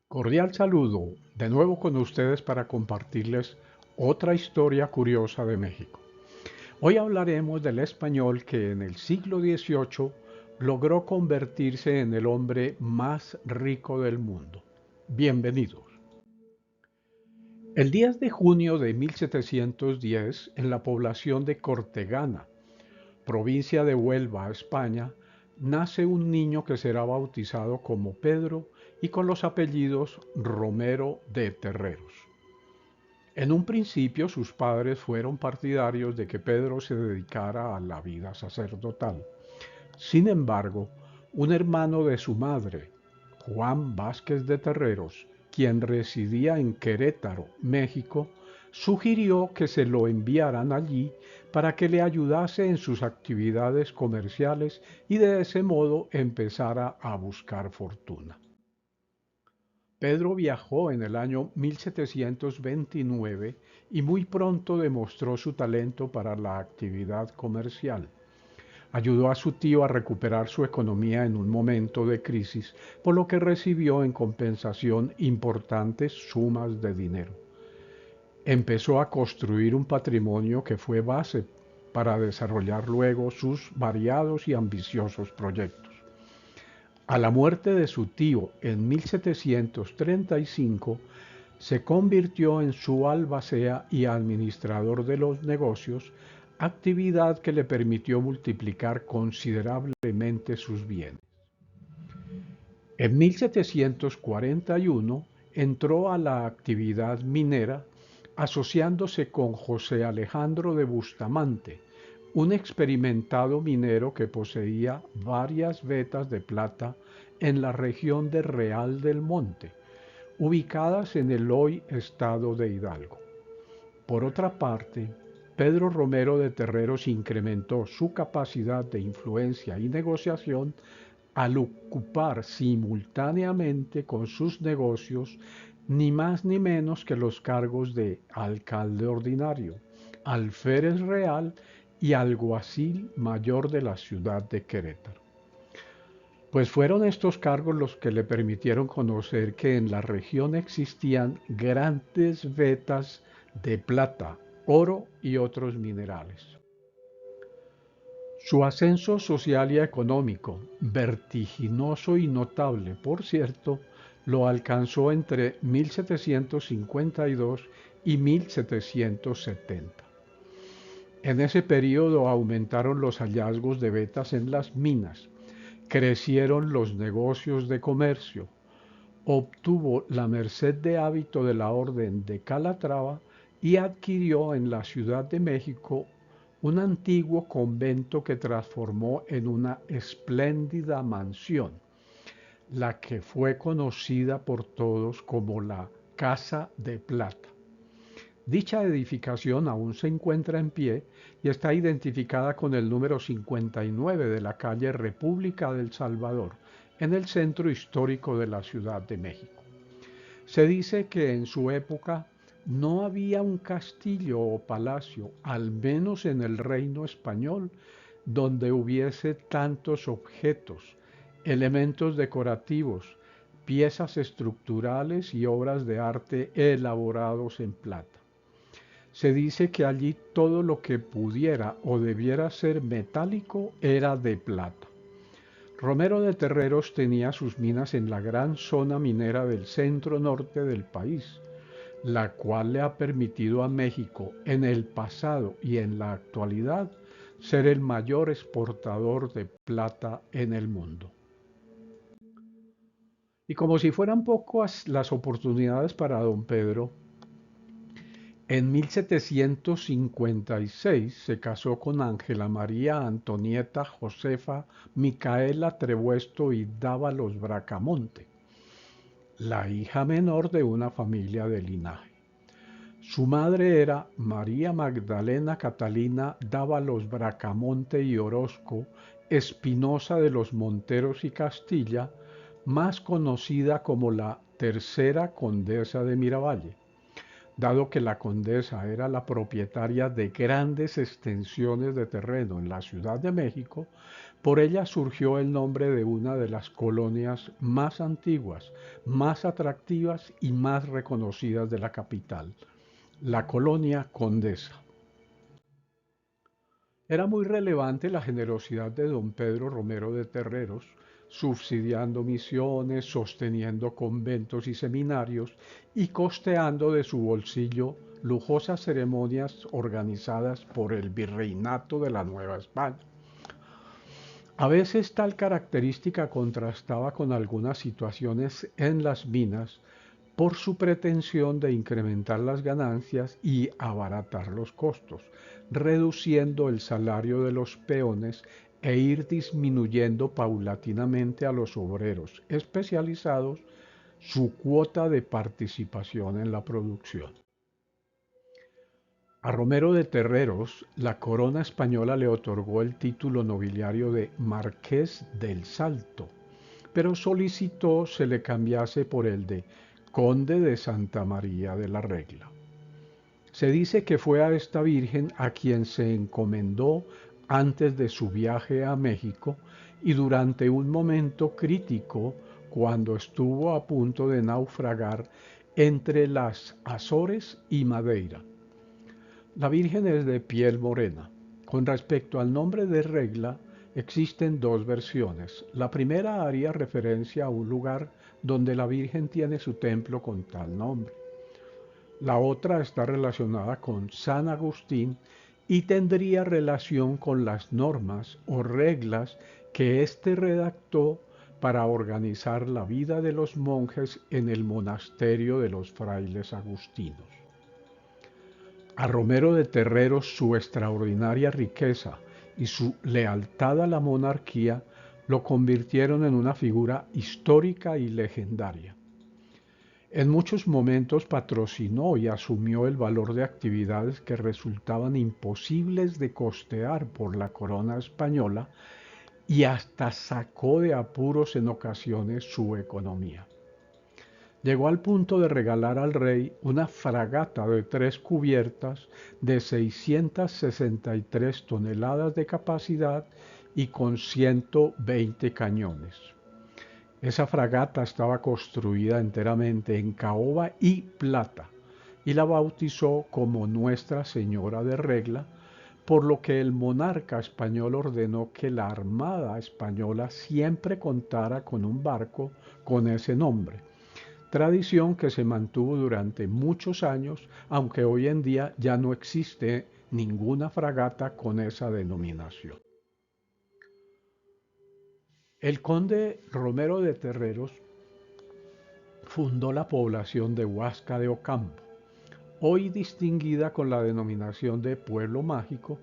Cordial saludo, de nuevo con ustedes para compartirles otra historia curiosa de México. Hoy hablaremos del español que en el siglo XVIII logró convertirse en el hombre más rico del mundo. Bienvenidos. El 10 de junio de 1710, en la población de Cortegana, provincia de Huelva, España, nace un niño que será bautizado como Pedro y con los apellidos Romero de Terreros. En un principio sus padres fueron partidarios de que Pedro se dedicara a la vida sacerdotal. Sin embargo, un hermano de su madre, Juan Vázquez de Terreros, quien residía en Querétaro, México, sugirió que se lo enviaran allí para que le ayudase en sus actividades comerciales y de ese modo empezara a buscar fortuna. Pedro viajó en el año 1729 y muy pronto demostró su talento para la actividad comercial. Ayudó a su tío a recuperar su economía en un momento de crisis, por lo que recibió en compensación importantes sumas de dinero. Empezó a construir un patrimonio que fue base para desarrollar luego sus variados y ambiciosos proyectos. A la muerte de su tío en 1735, se convirtió en su albacea y administrador de los negocios, actividad que le permitió multiplicar considerablemente sus bienes. En 1741 entró a la actividad minera asociándose con José Alejandro de Bustamante, un experimentado minero que poseía varias vetas de plata en la región de Real del Monte, ubicadas en el hoy estado de Hidalgo. Por otra parte, Pedro Romero de Terreros incrementó su capacidad de influencia y negociación al ocupar simultáneamente con sus negocios ni más ni menos que los cargos de alcalde ordinario, alférez real y alguacil mayor de la ciudad de Querétaro. Pues fueron estos cargos los que le permitieron conocer que en la región existían grandes vetas de plata, oro y otros minerales. Su ascenso social y económico, vertiginoso y notable, por cierto, lo alcanzó entre 1752 y 1770. En ese periodo aumentaron los hallazgos de vetas en las minas, crecieron los negocios de comercio, obtuvo la merced de hábito de la Orden de Calatrava y adquirió en la Ciudad de México un antiguo convento que transformó en una espléndida mansión, la que fue conocida por todos como la Casa de Plata. Dicha edificación aún se encuentra en pie y está identificada con el número 59 de la calle República del Salvador, en el centro histórico de la Ciudad de México. Se dice que en su época no había un castillo o palacio, al menos en el reino español, donde hubiese tantos objetos, elementos decorativos, piezas estructurales y obras de arte elaborados en plata. Se dice que allí todo lo que pudiera o debiera ser metálico era de plata. Romero de Terreros tenía sus minas en la gran zona minera del centro norte del país, la cual le ha permitido a México en el pasado y en la actualidad ser el mayor exportador de plata en el mundo. Y como si fueran pocas las oportunidades para don Pedro, en 1756 se casó con Ángela María Antonieta Josefa Micaela Trebuesto y Dávalos Bracamonte, la hija menor de una familia de linaje. Su madre era María Magdalena Catalina Dávalos Bracamonte y Orozco, Espinosa de los Monteros y Castilla, más conocida como la tercera condesa de Miravalle, dado que la condesa era la propietaria de grandes extensiones de terreno en la Ciudad de México, Por ella surgió el nombre de una de las colonias más antiguas, más atractivas y más reconocidas de la capital, la colonia Condesa. Era muy relevante la generosidad de don Pedro Romero de Terreros, subsidiando misiones, sosteniendo conventos y seminarios y costeando de su bolsillo lujosas ceremonias organizadas por el Virreinato de la Nueva España. A veces tal característica contrastaba con algunas situaciones en las minas por su pretensión de incrementar las ganancias y abaratar los costos, reduciendo el salario de los peones e ir disminuyendo paulatinamente a los obreros especializados su cuota de participación en la producción. A Romero de Terreros, la corona española le otorgó el título nobiliario de Marqués del Salto, pero solicitó se le cambiase por el de Conde de Santa María de la Regla. Se dice que fue a esta virgen a quien se encomendó antes de su viaje a México y durante un momento crítico cuando estuvo a punto de naufragar entre las Azores y Madeira. La Virgen es de piel morena. Con respecto al nombre de Regla, existen dos versiones. La primera haría referencia a un lugar donde la Virgen tiene su templo con tal nombre. La otra está relacionada con San Agustín y tendría relación con las normas o reglas que éste redactó para organizar la vida de los monjes en el monasterio de los frailes agustinos. A Romero de Terreros su extraordinaria riqueza y su lealtad a la monarquía lo convirtieron en una figura histórica y legendaria. En muchos momentos patrocinó y asumió el valor de actividades que resultaban imposibles de costear por la corona española y hasta sacó de apuros en ocasiones su economía. Llegó al punto de regalar al rey una fragata de 3 cubiertas de 663 toneladas de capacidad y con 120 cañones. Esa fragata estaba construida enteramente en caoba y plata y la bautizó como Nuestra Señora de Regla, por lo que el monarca español ordenó que la Armada española siempre contara con un barco con ese nombre, tradición que se mantuvo durante muchos años, aunque hoy en día ya no existe ninguna fragata con esa denominación. El conde Romero de Terreros fundó la población de Huasca de Ocampo, hoy distinguida con la denominación de Pueblo Mágico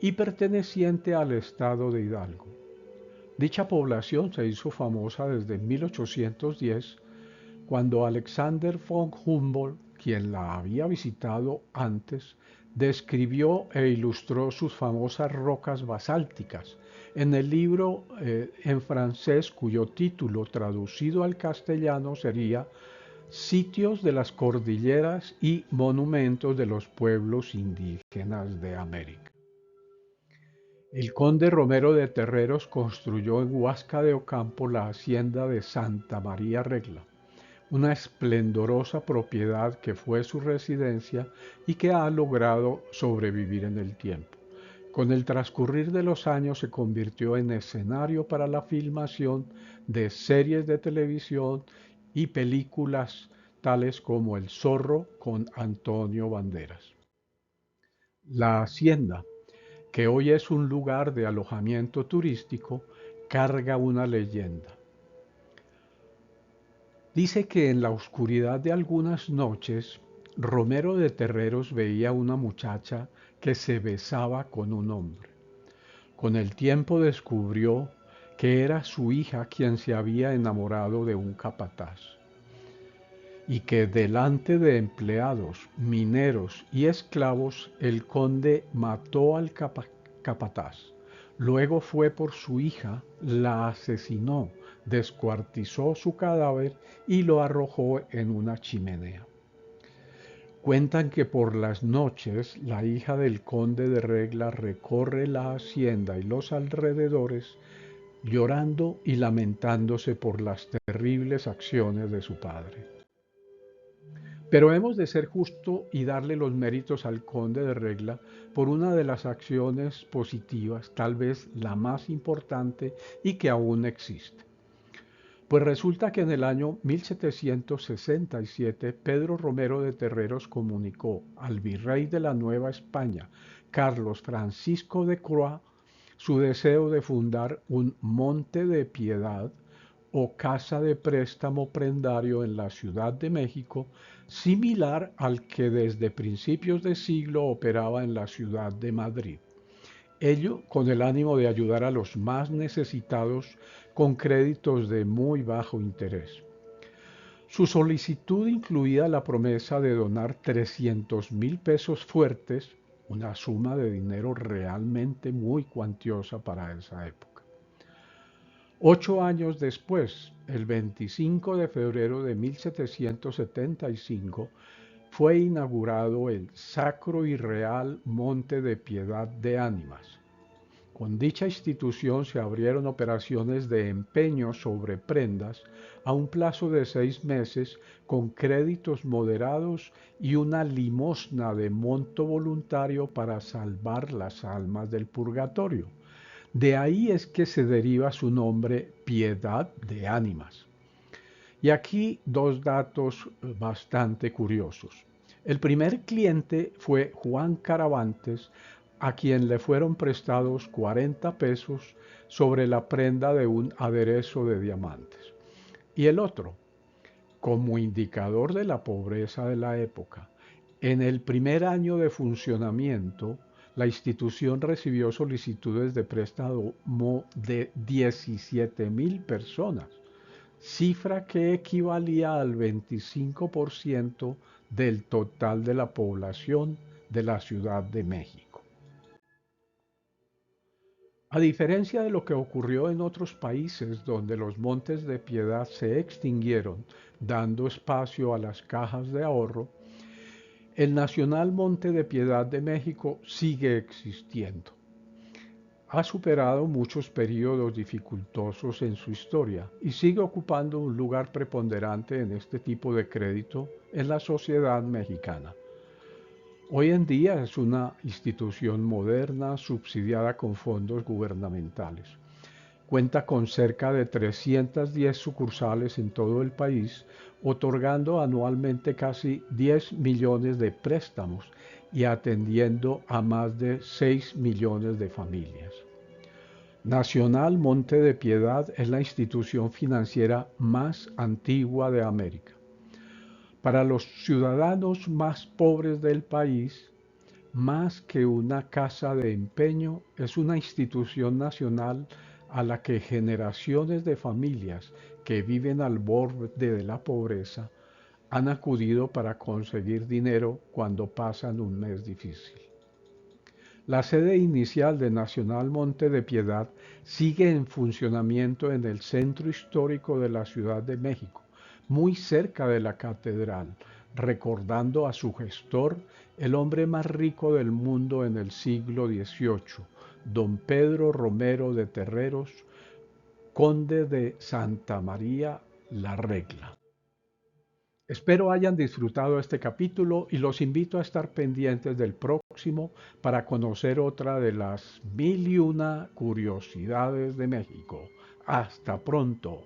y perteneciente al estado de Hidalgo. Dicha población se hizo famosa desde 1810, cuando Alexander von Humboldt, quien la había visitado antes, describió e ilustró sus famosas rocas basálticas en el libro en francés cuyo título traducido al castellano sería Sitios de las cordilleras y monumentos de los pueblos indígenas de América. El conde Romero de Terreros construyó en Huasca de Ocampo la hacienda de Santa María Regla, una esplendorosa propiedad que fue su residencia y que ha logrado sobrevivir en el tiempo. Con el transcurrir de los años se convirtió en escenario para la filmación de series de televisión y películas tales como El Zorro con Antonio Banderas. La hacienda, que hoy es un lugar de alojamiento turístico, carga una leyenda. Dice que en la oscuridad de algunas noches, Romero de Terreros veía una muchacha que se besaba con un hombre. Con el tiempo descubrió que era su hija quien se había enamorado de un capataz y que delante de empleados, mineros y esclavos el conde mató al capataz. Luego fue por su hija, la asesinó, descuartizó su cadáver y lo arrojó en una chimenea. Cuentan que por las noches la hija del conde de Regla recorre la hacienda y los alrededores llorando y lamentándose por las terribles acciones de su padre. Pero hemos de ser justo y darle los méritos al conde de Regla por una de las acciones positivas, tal vez la más importante y que aún existe. Pues resulta que en el año 1767 Pedro Romero de Terreros comunicó al virrey de la Nueva España, Carlos Francisco de Croix, su deseo de fundar un monte de piedad o casa de préstamo prendario en la Ciudad de México, similar al que desde principios de siglo operaba en la ciudad de Madrid. Ello con el ánimo de ayudar a los más necesitados con créditos de muy bajo interés. Su solicitud incluía la promesa de donar 300,000 pesos fuertes, una suma de dinero realmente muy cuantiosa para esa época. 8 años después, el 25 de febrero de 1775, fue inaugurado el Sacro y Real Monte de Piedad de Ánimas. Con dicha institución se abrieron operaciones de empeño sobre prendas a un plazo de 6 meses con créditos moderados y una limosna de monto voluntario para salvar las almas del purgatorio. De ahí es que se deriva su nombre Piedad de Ánimas. Y aquí dos datos bastante curiosos. El primer cliente fue Juan Caravantes, a quien le fueron prestados 40 pesos sobre la prenda de un aderezo de diamantes. Y el otro, como indicador de la pobreza de la época, en el primer año de funcionamiento, la institución recibió solicitudes de préstamo de 17,000 personas, cifra que equivalía al 25% del total de la población de la Ciudad de México. A diferencia de lo que ocurrió en otros países donde los montes de piedad se extinguieron, dando espacio a las cajas de ahorro, el Nacional Monte de Piedad de México sigue existiendo. Ha superado muchos periodos dificultosos en su historia y sigue ocupando un lugar preponderante en este tipo de crédito en la sociedad mexicana. Hoy en día es una institución moderna subsidiada con fondos gubernamentales. Cuenta con cerca de 310 sucursales en todo el país, otorgando anualmente casi 10 millones de préstamos y atendiendo a más de 6 millones de familias. Nacional Monte de Piedad es la institución financiera más antigua de América. Para los ciudadanos más pobres del país, más que una casa de empeño, es una institución nacional a la que generaciones de familias que viven al borde de la pobreza han acudido para conseguir dinero cuando pasan un mes difícil. La sede inicial de Nacional Monte de Piedad sigue en funcionamiento en el centro histórico de la Ciudad de México, muy cerca de la catedral, recordando a su gestor, el hombre más rico del mundo en el siglo XVIII, don Pedro Romero de Terreros, conde de Santa María la Regla. Espero hayan disfrutado este capítulo y los invito a estar pendientes del próximo para conocer otra de las 1001 curiosidades de México. Hasta pronto.